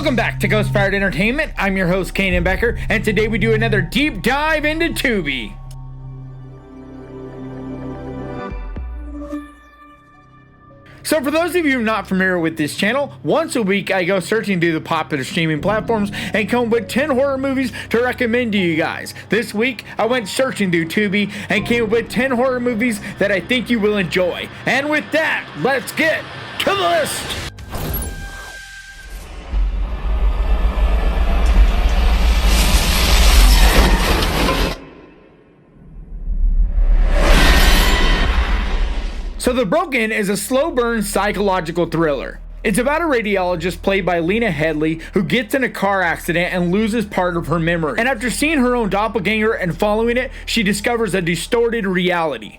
Welcome back to Ghost Pirate Entertainment. I'm your host, Kanan Becker, and today we do another deep dive into Tubi. So for those of you not familiar with this channel, once a week I go searching through the popular streaming platforms and come up with 10 horror movies to recommend to you guys. This week I went searching through Tubi and came up with 10 horror movies that I think you will enjoy. And with that, let's get to the list! So The Broken is a slow burn psychological thriller. It's about a radiologist played by Lena Headey who gets in a car accident and loses part of her memory. And after seeing her own doppelganger and following it, she discovers a distorted reality.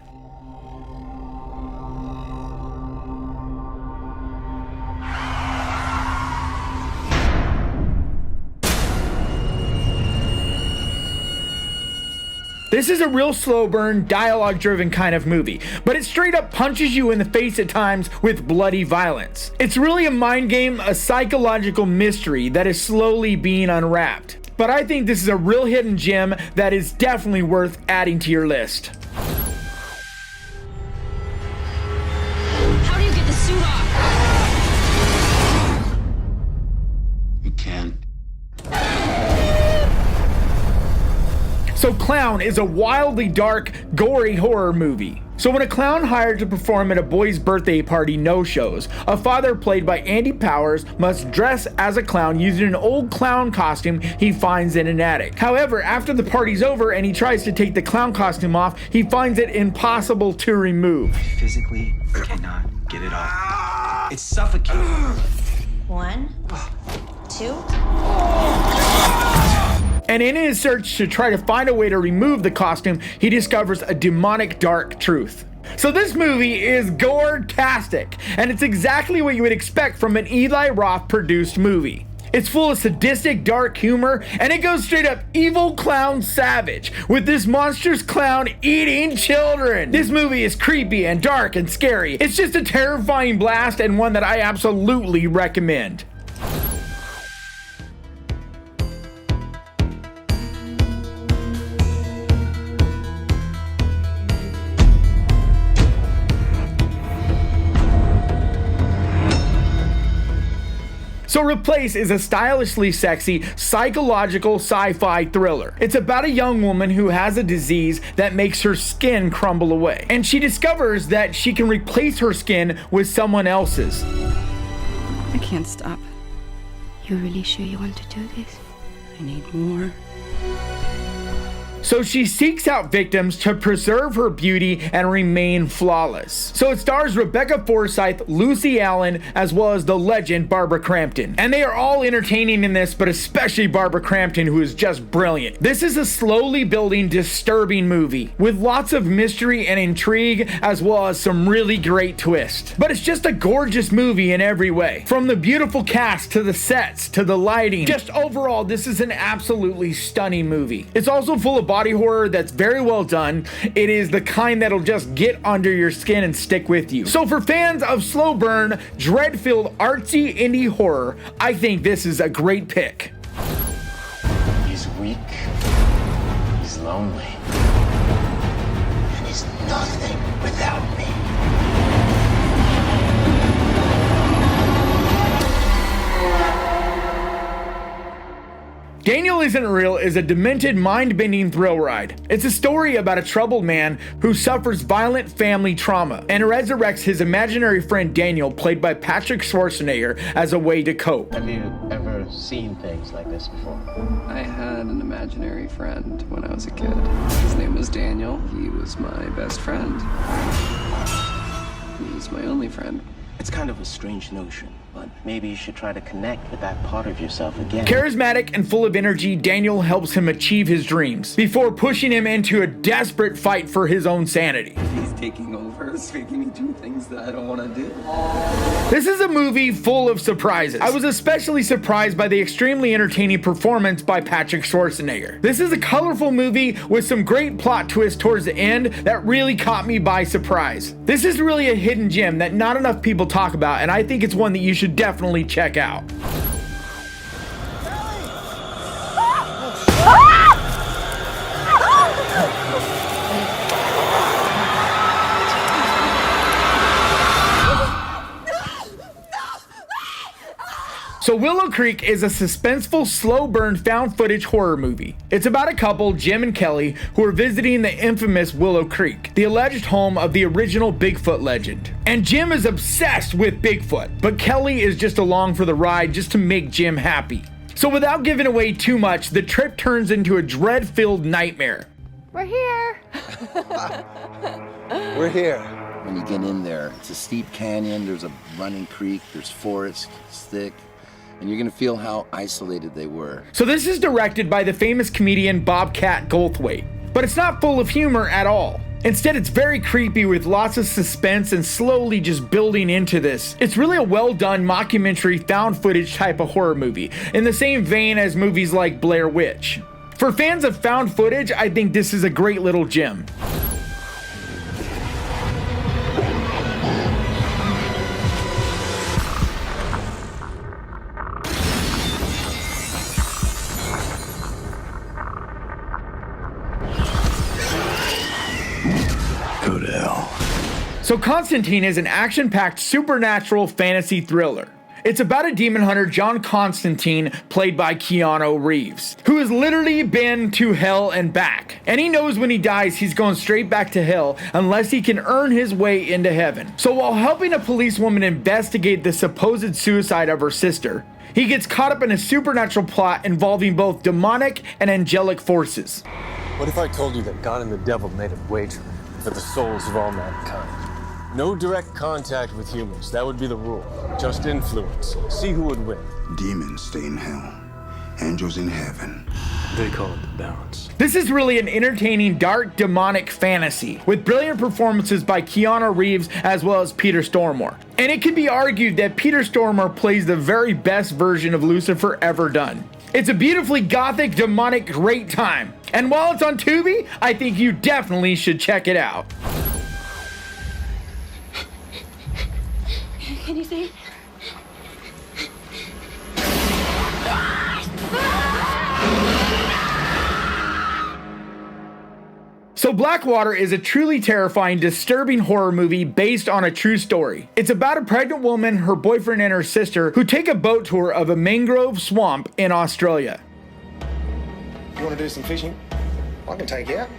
This is a real slow burn, dialogue driven kind of movie, but it straight up punches you in the face at times with bloody violence. It's really a mind game, a psychological mystery that is slowly being unwrapped. But I think this is a real hidden gem that is definitely worth adding to your list. How do you get the suit off? You can't. So Clown is a wildly dark, gory horror movie. So when a clown hired to perform at a boy's birthday party no-shows, a father played by Andy Powers must dress as a clown using an old clown costume he finds in an attic. However, after the party's over and he tries to take the clown costume off, he finds it impossible to remove. I physically cannot get it off. It's suffocating. 1, 2. And in his search to try to find a way to remove the costume, he discovers a demonic dark truth. So this movie is gore-tastic, and it's exactly what you would expect from an Eli Roth produced movie. It's full of sadistic dark humor, and it goes straight up evil clown savage, with this monstrous clown eating children. This movie is creepy and dark and scary. It's just a terrifying blast and one that I absolutely recommend. So Replace is a stylishly sexy, psychological sci-fi thriller. It's about a young woman who has a disease that makes her skin crumble away. And she discovers that she can replace her skin with someone else's. I can't stop. You're really sure you want to do this? I need more. So she seeks out victims to preserve her beauty and remain flawless. So it stars Rebecca Forsyth, Lucy Allen, as well as the legend Barbara Crampton. And they are all entertaining in this, but especially Barbara Crampton, who is just brilliant. This is a slowly building, disturbing movie with lots of mystery and intrigue, as well as some really great twists. But it's just a gorgeous movie in every way. From the beautiful cast, to the sets, to the lighting. Just overall, this is an absolutely stunning movie. It's also full of body horror that's very well done. It is the kind that'll just get under your skin and stick with you. So for fans of slow burn, dread-filled artsy indie horror, I think this is a great pick. He's weak. He's lonely. And he's nothing without me. Danial Isn't Real is a demented, mind-bending thrill ride. It's a story about a troubled man who suffers violent family trauma and resurrects his imaginary friend Daniel, played by Patrick Schwarzenegger, as a way to cope. Have you ever seen things like this before? I had an imaginary friend when I was a kid. His name was Daniel. He was my best friend. He was my only friend. It's kind of a strange notion, but maybe you should try to connect with that part of yourself again. Charismatic and full of energy, Daniel helps him achieve his dreams before pushing him into a desperate fight for his own sanity. He's taking over, making me do things that I don't want to do. This is a movie full of surprises. I was especially surprised by the extremely entertaining performance by Patrick Schwarzenegger. This is a colorful movie with some great plot twists towards the end that really caught me by surprise. This is really a hidden gem that not enough people talk about, and I think it's one that you should definitely check out. So Willow Creek is a suspenseful, slow burn found footage horror movie. It's about a couple, Jim and Kelly, who are visiting the infamous Willow Creek, the alleged home of the original Bigfoot legend. And Jim is obsessed with Bigfoot, but Kelly is just along for the ride just to make Jim happy. So without giving away too much, the trip turns into a dread-filled nightmare. We're here. We're here. When you get in there, it's a steep canyon, there's a running creek, there's forest, it's thick, and you're gonna feel how isolated they were. So this is directed by the famous comedian Bobcat Goldthwait, but it's not full of humor at all. Instead, it's very creepy with lots of suspense and slowly just building into this. It's really a well-done mockumentary found footage type of horror movie, in the same vein as movies like Blair Witch. For fans of found footage, I think this is a great little gem. Go to hell. So Constantine is an action-packed supernatural fantasy thriller. It's about a demon hunter, John Constantine, played by Keanu Reeves, who has literally been to hell and back. And he knows when he dies, he's going straight back to hell unless he can earn his way into heaven. So while helping a policewoman investigate the supposed suicide of her sister, he gets caught up in a supernatural plot involving both demonic and angelic forces. What if I told you that God and the devil made a wager for the souls of all mankind? No direct contact with humans, that would be the rule. Just influence. See who would win. Demons stay in hell, angels in heaven. They call it the balance. This is really an entertaining, dark, demonic fantasy, with brilliant performances by Keanu Reeves as well as Peter Stormare. And it can be argued that Peter Stormare plays the very best version of Lucifer ever done. It's a beautifully gothic, demonic, great time. And while it's on Tubi, I think you definitely should check it out. Can you see? So Blackwater is a truly terrifying, disturbing horror movie based on a true story. It's about a pregnant woman, her boyfriend, and her sister who take a boat tour of a mangrove swamp in Australia. You want to do some fishing? I can take you out.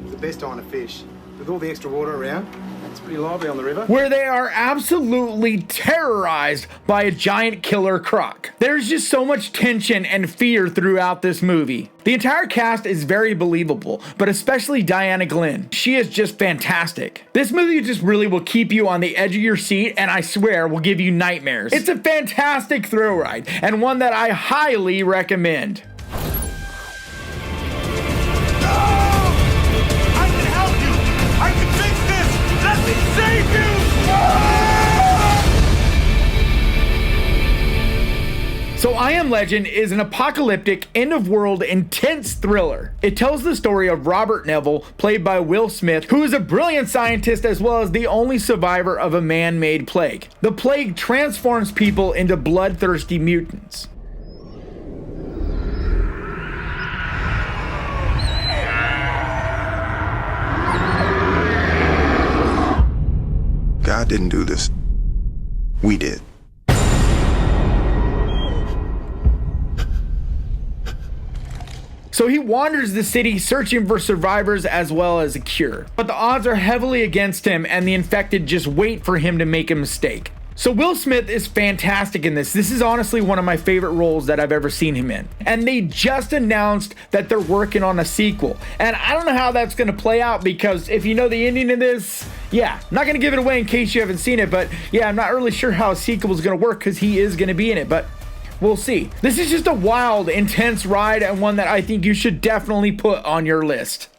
The best time to fish. With all the extra water around, it's pretty lively on the river. Where they are absolutely terrorized by a giant killer croc. There's just so much tension and fear throughout this movie. The entire cast is very believable, but especially Diana Glynn. She is just fantastic. This movie just really will keep you on the edge of your seat, and I swear will give you nightmares. It's a fantastic thrill ride, and one that I highly recommend. So I Am Legend is an apocalyptic, end-of-world, intense thriller. It tells the story of Robert Neville, played by Will Smith, who is a brilliant scientist as well as the only survivor of a man-made plague. The plague transforms people into bloodthirsty mutants. God didn't do this. We did. So he wanders the city searching for survivors as well as a cure. But the odds are heavily against him, and the infected just wait for him to make a mistake. So Will Smith is fantastic in this. This is honestly one of my favorite roles that I've ever seen him in. And they just announced that they're working on a sequel. And I don't know how that's going to play out, because if you know the ending of this, yeah, I'm not going to give it away in case you haven't seen it, but yeah, I'm not really sure how a sequel is going to work because he is going to be in it, but we'll see. This is just a wild, intense ride, and one that I think you should definitely put on your list.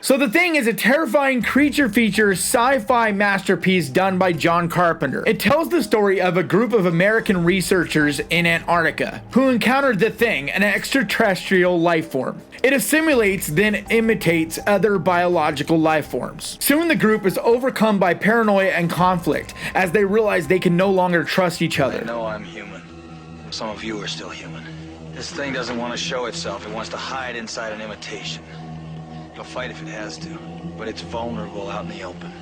So The Thing is a terrifying creature feature sci-fi masterpiece done by John Carpenter. It tells the story of a group of American researchers in Antarctica who encountered The Thing, an extraterrestrial life form. It assimilates, then imitates other biological life forms. Soon the group is overcome by paranoia and conflict as they realize they can no longer trust each other. I know I'm human. Some of you are still human. This thing doesn't want to show itself. It wants to hide inside an imitation. It'll fight if it has to, but it's vulnerable out in the open.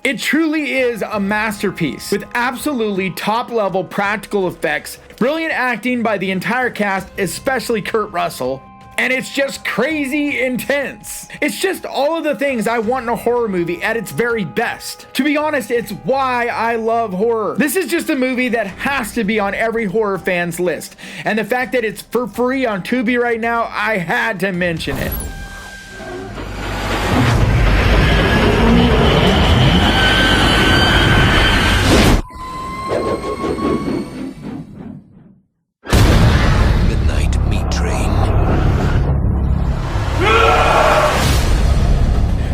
It truly is a masterpiece with absolutely top-level practical effects, brilliant acting by the entire cast, especially Kurt Russell, and it's just crazy intense. It's just all of the things I want in a horror movie at its very best. To be honest, it's why I love horror. This is just a movie that has to be on every horror fan's list, and the fact that it's for free on Tubi right now, I had to mention it.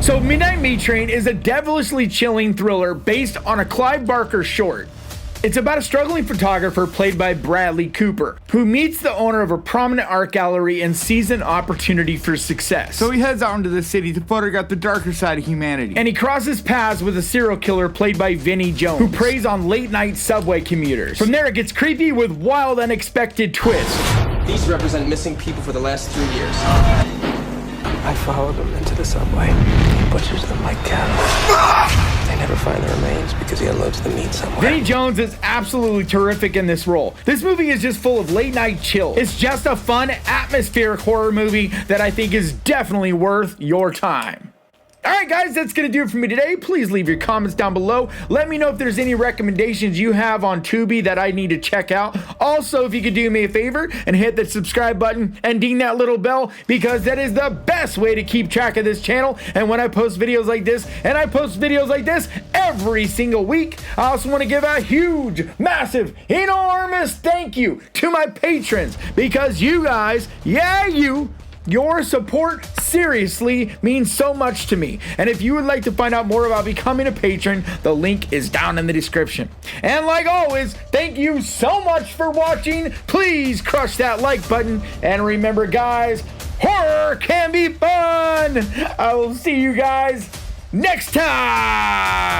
So Midnight Meat Train is a devilishly chilling thriller based on a Clive Barker short. It's about a struggling photographer played by Bradley Cooper, who meets the owner of a prominent art gallery and sees an opportunity for success. So he heads out into the city to photograph the darker side of humanity. And he crosses paths with a serial killer played by Vinnie Jones, who preys on late night subway commuters. From there it gets creepy with wild, unexpected twists. These represent missing people for the last 3 years. I followed them into the subway. He butchers them like cattle. They never find the remains because he unloads the meat somewhere. Vinnie Jones is absolutely terrific in this role. This movie is just full of late night chill. It's just a fun, atmospheric horror movie that I think is definitely worth your time. Alright guys, that's going to do it for me today. Please leave your comments down below. Let me know if there's any recommendations you have on Tubi that I need to check out. Also, if you could do me a favor and hit that subscribe button and ding that little bell, because that is the best way to keep track of this channel. And when I post videos like this, and I post videos like this every single week, I also want to give a huge, massive, enormous thank you to my patrons, because you guys, your support seriously means so much to me. And if you would like to find out more about becoming a patron, the link is down in the description. And like always, thank you so much for watching. Please crush that like button. And remember guys, horror can be fun. I will see you guys next time.